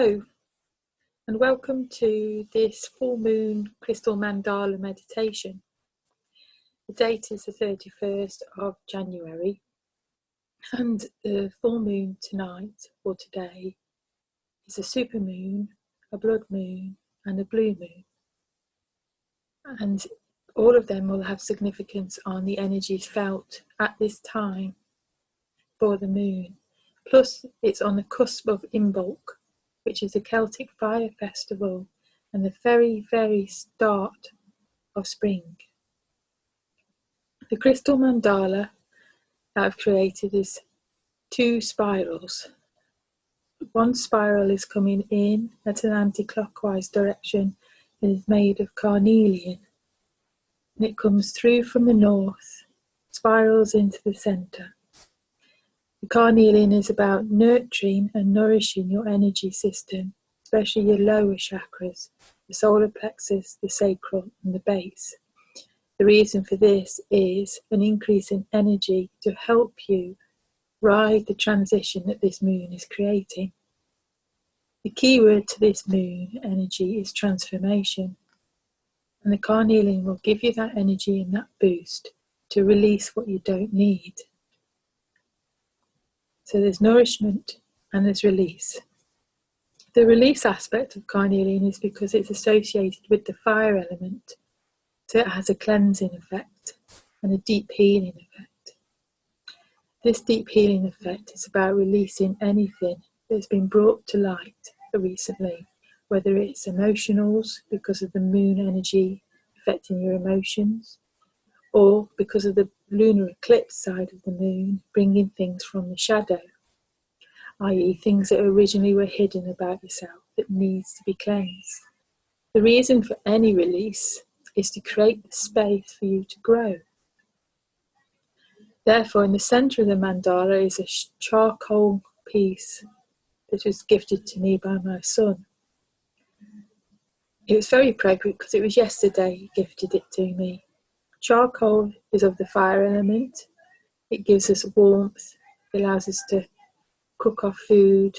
Hello and welcome to this full moon crystal mandala meditation. The date is the 31st of January and the full moon tonight or today is a super moon, a blood moon and a blue moon, and all of them will have significance on the energies felt at this time for the moon. Plus it's on the cusp of Imbolc, which is a Celtic fire festival and the very, very start of spring. The crystal mandala that I've created is 2 spirals. One spiral is coming in at an anti-clockwise direction and is made of carnelian. And it comes through from the north, spirals into the centre. The carnelian is about nurturing and nourishing your energy system, especially your lower chakras, the solar plexus, the sacral and the base. The reason for this is an increase in energy to help you ride the transition that this moon is creating. The key word to this moon energy is transformation, and the carnelian will give you that energy and that boost to release what you don't need. So there's nourishment and there's release. The release aspect of carnelian is because it's associated with the fire element, so it has a cleansing effect and a deep healing effect. This deep healing effect is about releasing anything that's been brought to light recently, whether it's emotionals because of the moon energy affecting your emotions, or because of the lunar eclipse side of the moon bringing things from the shadow, i.e. things that originally were hidden about yourself that needs to be cleansed. The reason for any release is to create the space for you to grow. Therefore, in the centre of the mandala is a charcoal piece that was gifted to me by my son. It was very appropriate because it was yesterday he gifted it to me. Charcoal is of the fire element. It gives us warmth, it allows us to cook our food,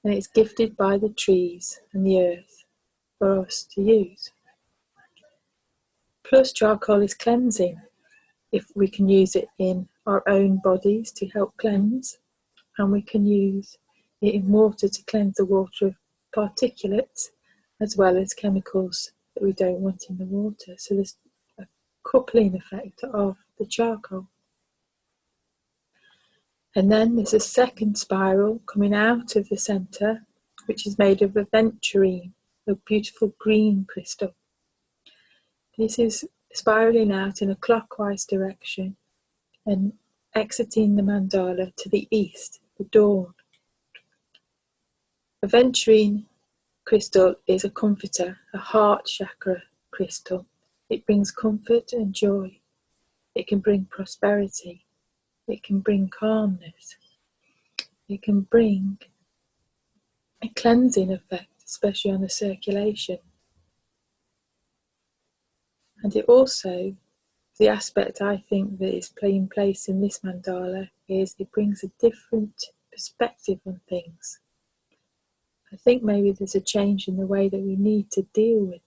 and it's gifted by the trees and the earth for us to use. Plus charcoal is cleansing, if we can use it in our own bodies to help cleanse, and we can use it in water to cleanse the water of particulates as well as chemicals that we don't want in the water. So there's a coupling effect of the charcoal. And then there's a second spiral coming out of the centre, which is made of aventurine, a beautiful green crystal. This is spiralling out in a clockwise direction and exiting the mandala to the east, the dawn. Aventurine crystal is a comforter, a heart chakra crystal. It brings comfort and joy. It can bring prosperity. It can bring calmness. It can bring a cleansing effect, especially on the circulation. And it also, the aspect I think that is playing place in this mandala is it brings a different perspective on things. I think maybe there's a change in the way that we need to deal with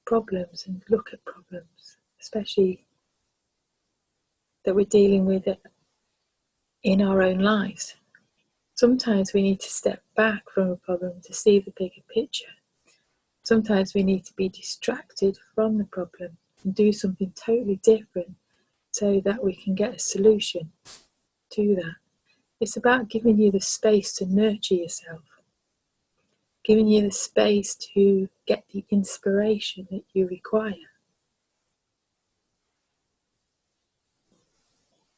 problems and look at problems, especially that we're dealing with it in our own lives. Sometimes we need to step back from a problem to see the bigger picture. Sometimes we need to be distracted from the problem and do something totally different so that we can get a solution to that. It's about giving you the space to nurture yourself, giving you the space to get the inspiration that you require.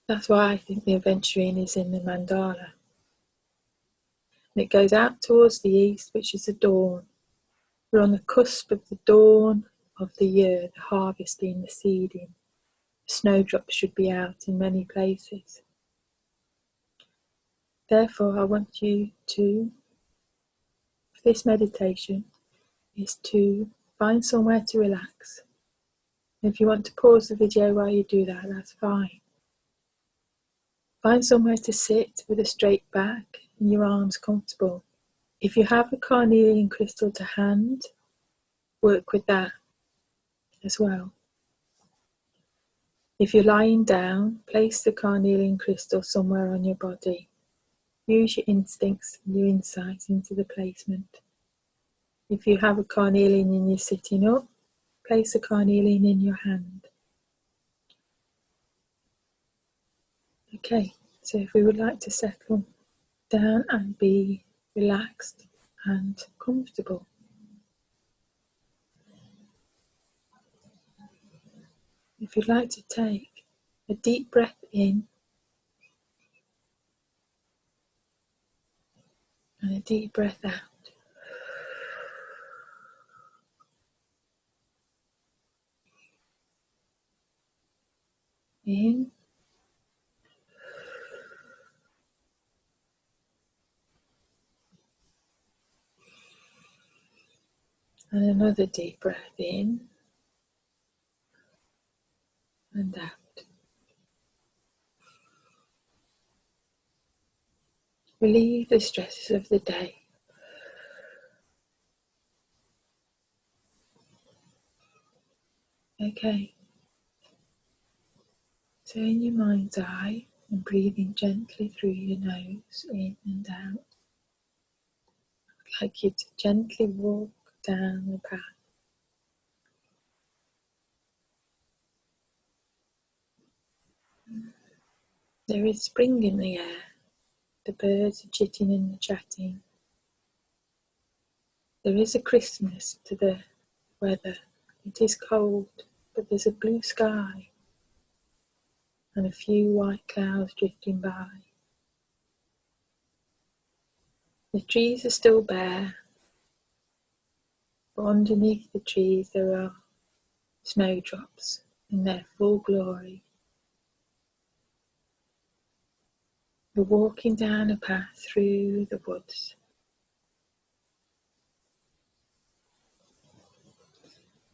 That's why I think the aventurine is in the mandala. And it goes out towards the east, which is the dawn. We're on the cusp of the dawn of the year, the harvesting, the seeding. Snowdrops should be out in many places. Therefore, I want you to, for this meditation, is to find somewhere to relax. If you want to pause the video while you do that, that's fine. Find somewhere to sit with a straight back and your arms comfortable. If you have a carnelian crystal to hand, work with that as well. If you're lying down, place the carnelian crystal somewhere on your body. Use your instincts and your insights into the placement. If you have a carnelian and you're sitting up, place a carnelian in your hand. Okay, so if we would like to settle down and be relaxed and comfortable. If you'd like to take a deep breath in and a deep breath out. In and another deep breath in and out. Relieve the stresses of the day. Okay, so in your mind's eye and breathing gently through your nose in and out. I'd like you to gently walk down the path. There is spring in the air. The birds are chitting and chatting. There is a crispness to the weather. It is cold, but there's a blue sky and a few white clouds drifting by. The trees are still bare, but underneath the trees there are snowdrops in their full glory. You're walking down a path through the woods.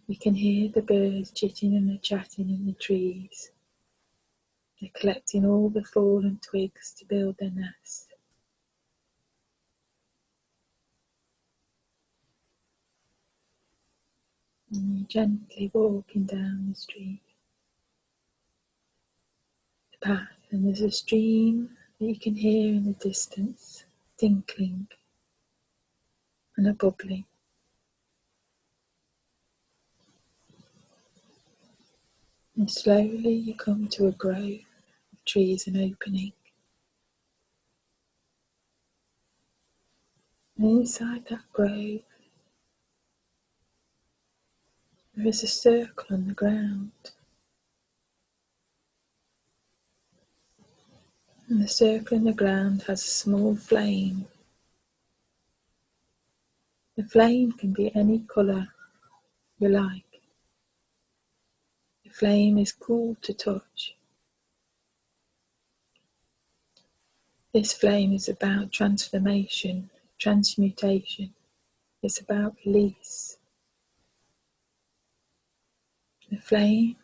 You can hear the birds chitting and chatting in the trees. They're collecting all the fallen twigs to build their nest. And you're gently walking down the street, the path, and there's a stream that you can hear in the distance, tinkling and a bubbling. And slowly you come to a grove of trees and opening. And inside that grove, there is a circle on the ground. And the circle in the ground has a small flame. The flame can be any colour you like. The flame is cool to touch. This flame is about transformation, transmutation. It's about release. The flame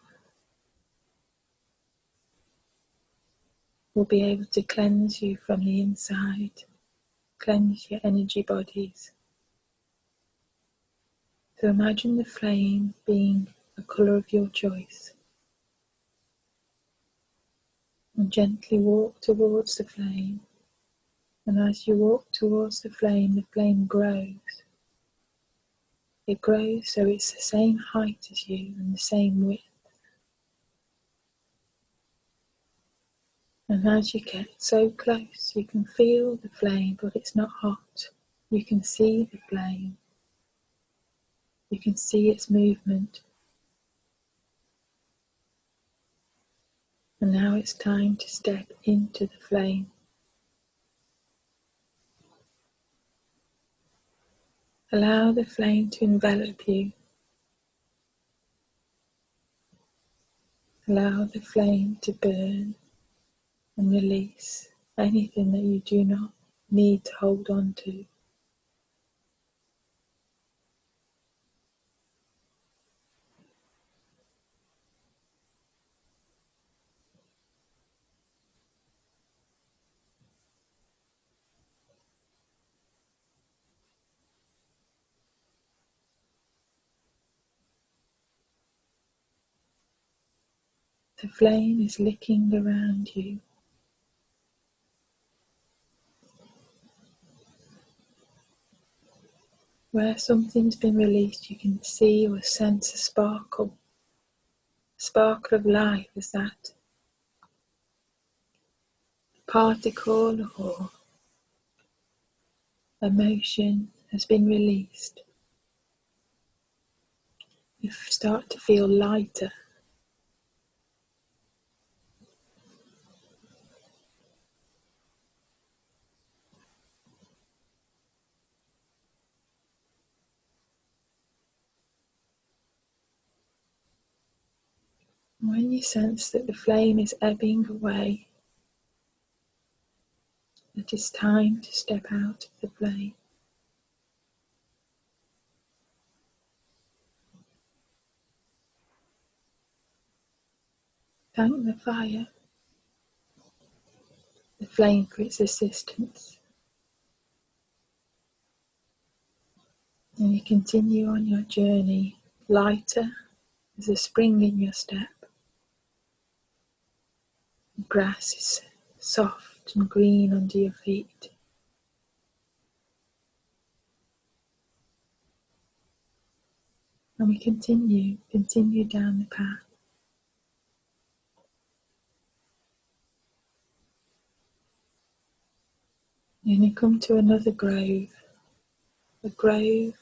will be able to cleanse you from the inside, cleanse your energy bodies. So imagine the flame being a colour of your choice. And gently walk towards the flame. And as you walk towards the flame grows. It grows so it's the same height as you and the same width. And as you get so close, you can feel the flame, but it's not hot. You can see the flame. You can see its movement. And now it's time to step into the flame. Allow the flame to envelop you. Allow the flame to burn and release anything that you do not need to hold on to. The flame is licking around you. Where something's been released, you can see or sense a sparkle of life as that particle or emotion has been released. You start to feel lighter. When you sense that the flame is ebbing away, it is time to step out of the flame. Thank the fire, the flame for its assistance. And you continue on your journey, lighter as a spring in your step. The grass is soft and green under your feet. And we continue down the path. And you come to another grove, a grove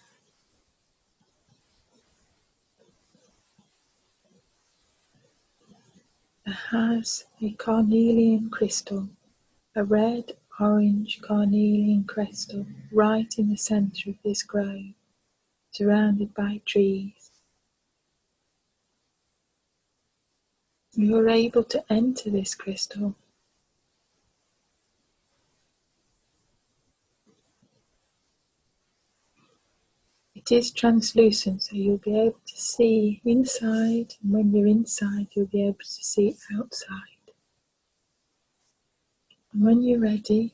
that has a carnelian crystal, a red-orange carnelian crystal right in the centre of this grove, surrounded by trees. You are able to enter this crystal. It is translucent, so you'll be able to see inside, and when you're inside, you'll be able to see outside. And when you're ready,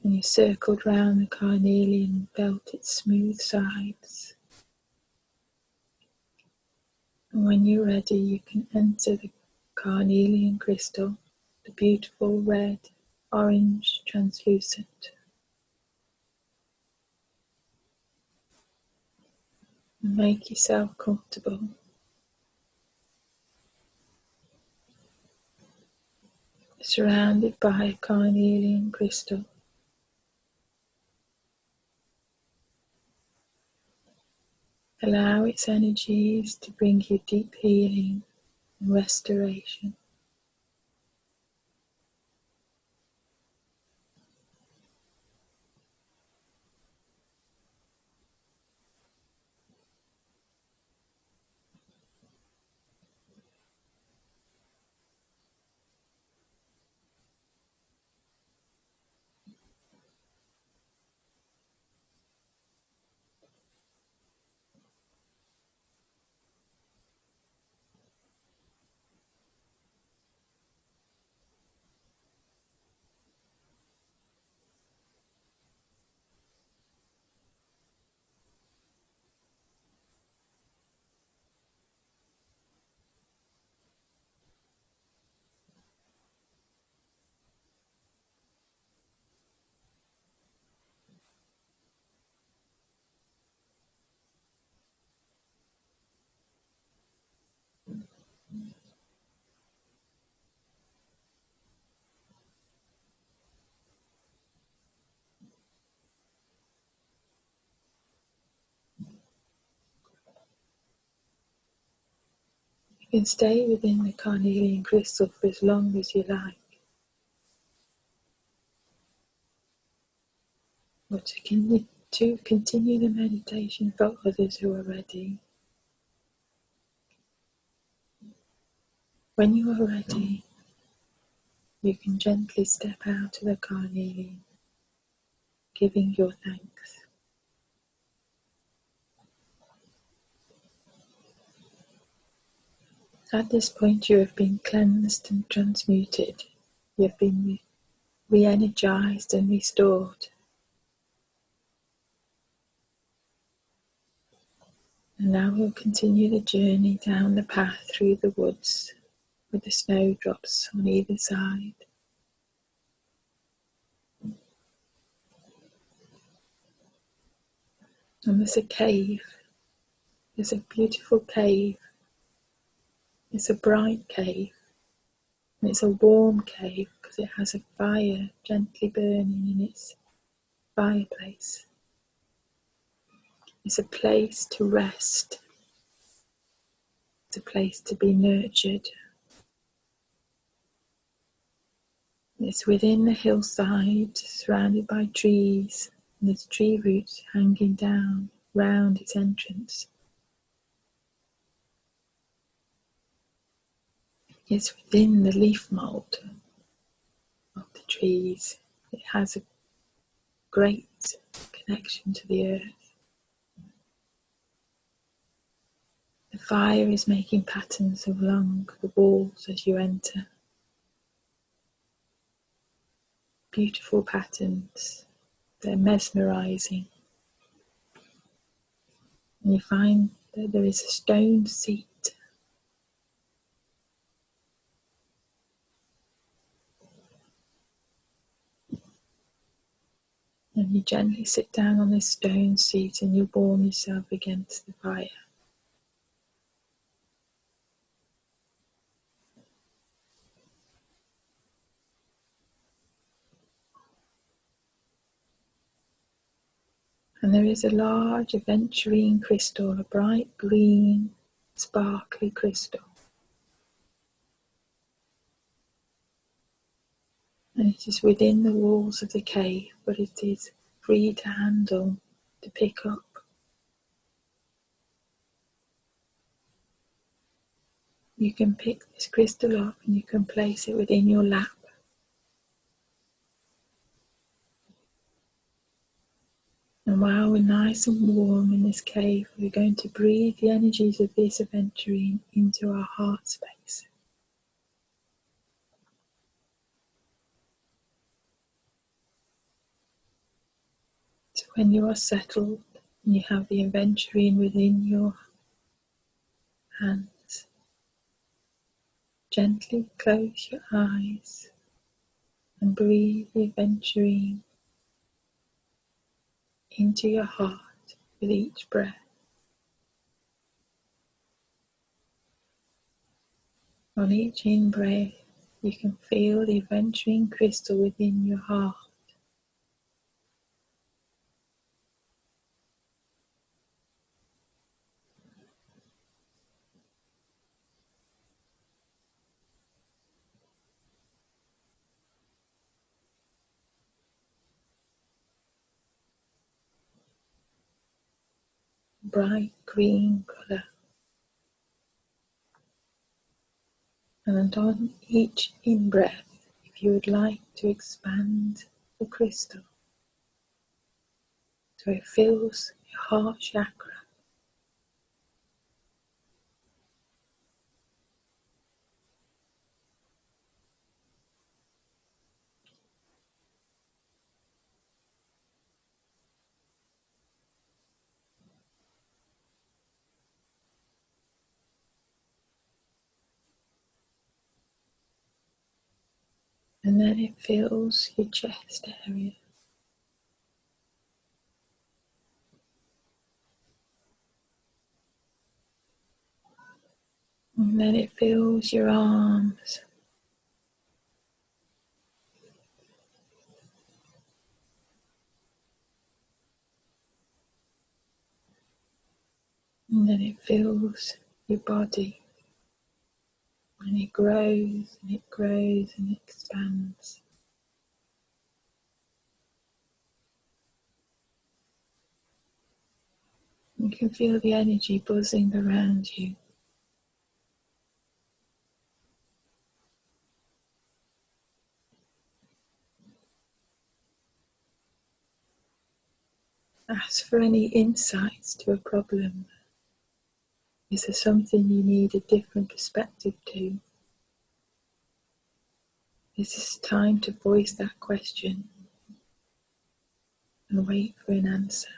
and you circled round the carnelian and felt its smooth sides, and when you're ready, you can enter the carnelian crystal, the beautiful red, orange, translucent. And make yourself comfortable. Surrounded by a carnelian crystal. Allow its energies to bring you deep healing and restoration. You can stay within the carnelian crystal for as long as you like. Or to continue the meditation for others who are ready. When you are ready, you can gently step out of the carnelian, giving your thanks. At this point, you have been cleansed and transmuted. You have been re-energized and restored. And now we'll continue the journey down the path through the woods with the snowdrops on either side. And there's a cave. There's a beautiful cave. It's a bright cave. And it's a warm cave because it has a fire gently burning in its fireplace. It's a place to rest. It's a place to be nurtured. It's within the hillside, surrounded by trees, and there's tree roots hanging down round its entrance. It's within the leaf mould of the trees. It has a great connection to the earth. The fire is making patterns along the walls as you enter. Beautiful patterns. They're mesmerising. And you find that there is a stone seat. And you gently sit down on this stone seat and you warm yourself against the fire. And there is a large aventurine crystal, a bright green, sparkly crystal. And it is within the walls of the cave, but it is free to handle, to pick up. You can pick this crystal up and you can place it within your lap. And while we're nice and warm in this cave, we're going to breathe the energies of this aventurine into our heart space. So when you are settled and you have the aventurine within your hands, gently close your eyes and breathe the aventurine into your heart with each breath. On each in-breath, you can feel the aventurine crystal within your heart. Bright green colour. And on each in-breath, if you would like to expand the crystal so it fills your heart chakra, and then it fills your chest area. And then it fills your arms. And then it fills your body. And it grows and it grows and it expands. You can feel the energy buzzing around you. Ask for any insights to a problem. Is there something you need a different perspective to? Is this time to voice that question and wait for an answer?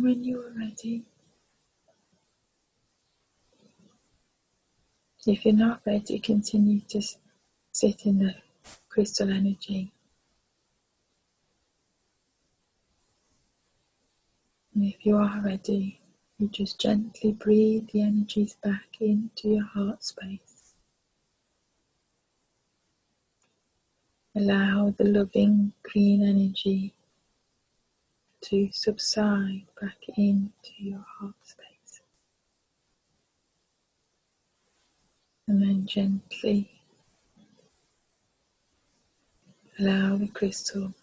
when you are ready, if you're not ready, continue to sit in the crystal energy. And if you are ready, you just gently breathe the energies back into your heart space. Allow the loving green energy to subside back into your heart space. And then gently allow the crystal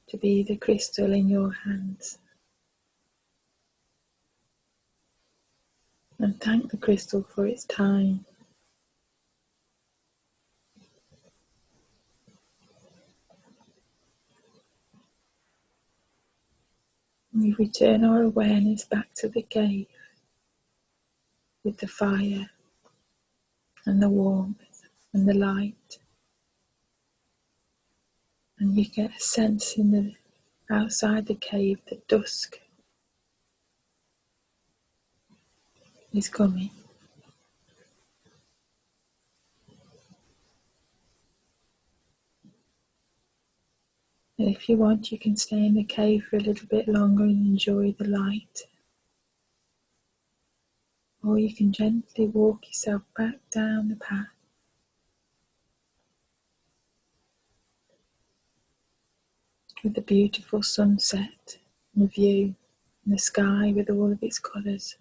to be the crystal in your hands. And thank the crystal for its time. We return our awareness back to the cave with the fire and the warmth and the light. And you get a sense in the outside the cave that dusk is coming. And if you want, you can stay in the cave for a little bit longer and enjoy the light. Or you can gently walk yourself back down the path with the beautiful sunset and the view and the sky with all of its colours.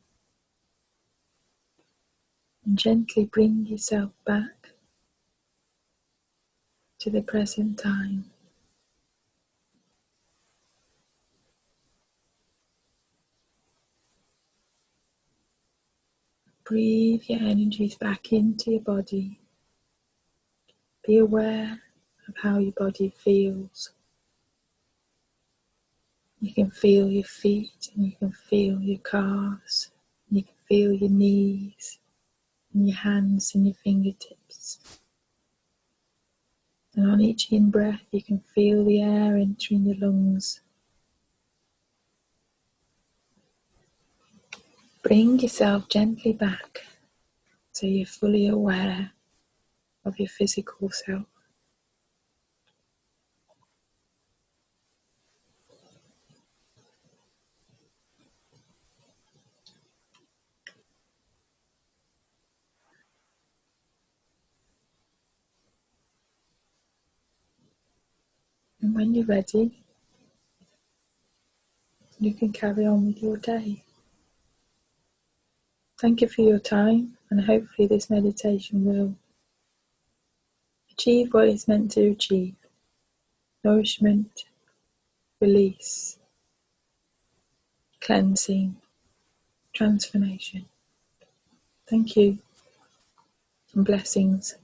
And gently bring yourself back to the present time. Breathe your energies back into your body. Be aware of how your body feels. You can feel your feet and you can feel your calves. You can feel your knees and your hands and your fingertips. And on each in-breath you can feel the air entering your lungs. Bring yourself gently back so you're fully aware of your physical self. And when you're ready, you can carry on with your day. Thank you for your time, and hopefully this meditation will achieve what it's meant to achieve. Nourishment, release, cleansing, transformation. Thank you, and blessings.